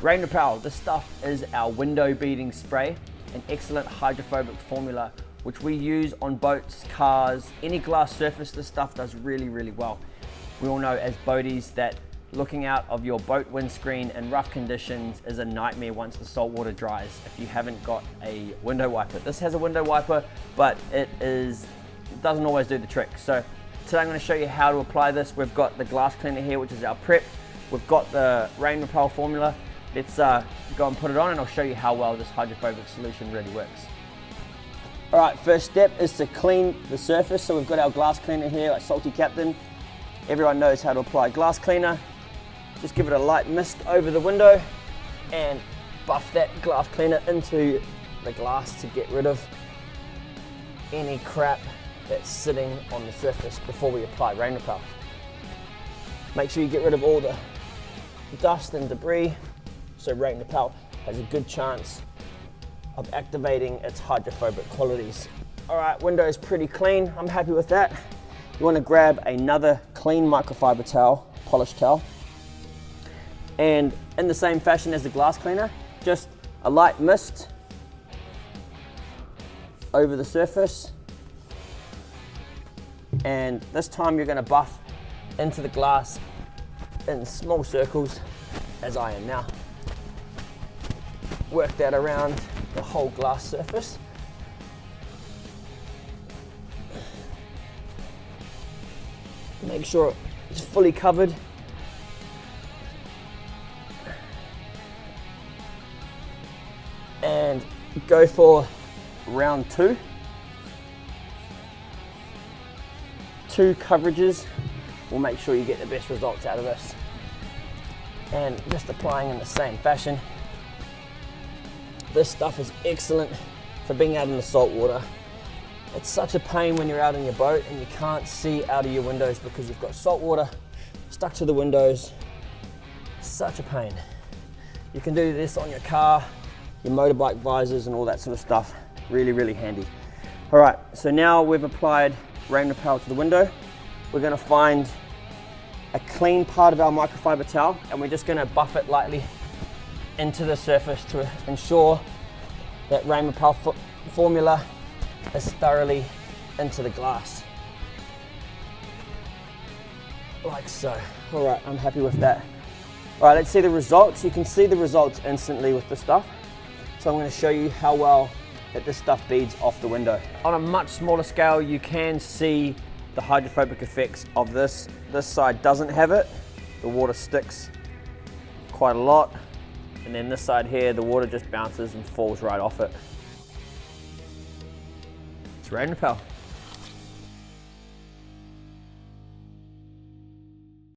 Rain Repel, this stuff is our window beading spray, an excellent hydrophobic formula which we use on boats, cars, any glass surface. This stuff does really, really well. We all know as boaties that looking out of your boat windscreen in rough conditions is a nightmare once the salt water dries if you haven't got a window wiper. This has a window wiper, but it doesn't always do the trick. So today I'm going to show you how to apply this. We've got the glass cleaner here, which is our prep. We've got the Rain Repel formula. Let's go and put it on and I'll show you how well this hydrophobic solution really works. All right, first step is to clean the surface. So we've got our glass cleaner here, like Salty Captain. Everyone knows how to apply glass cleaner. Just give it a light mist over the window and buff that glass cleaner into the glass to get rid of any crap that's sitting on the surface before we apply Rain Repel. Make sure you get rid of all the dust and debris so Rain Repel has a good chance of activating its hydrophobic qualities. All right, window is pretty clean. I'm happy with that. You want to grab another clean microfiber towel, polished towel, and in the same fashion as the glass cleaner, just a light mist over the surface. And this time you're going to buff into the glass in small circles, as I am now. Work that around the whole glass surface. Make sure it's fully covered. And go for round two. 2 coverages will make sure you get the best results out of this. And just applying in the same fashion. This stuff is excellent for being out in the salt water. It's such a pain when you're out in your boat and you can't see out of your windows because you've got salt water stuck to the windows. Such a pain. You can do this on your car, your motorbike visors and all that sort of stuff. Really, really handy. All right, so now we've applied Rain Repel to the window. We're gonna find a clean part of our microfiber towel and we're just gonna buff it lightly into the surface to ensure that Rain Repel formula is thoroughly into the glass. Like so. All right, I'm happy with that. All right, let's see the results. You can see the results instantly with the stuff. So I'm going to show you how well that this stuff beads off the window. On a much smaller scale, you can see the hydrophobic effects of this. This side doesn't have it. The water sticks quite a lot. And then this side here, the water just bounces and falls right off it. It's Rain Repel.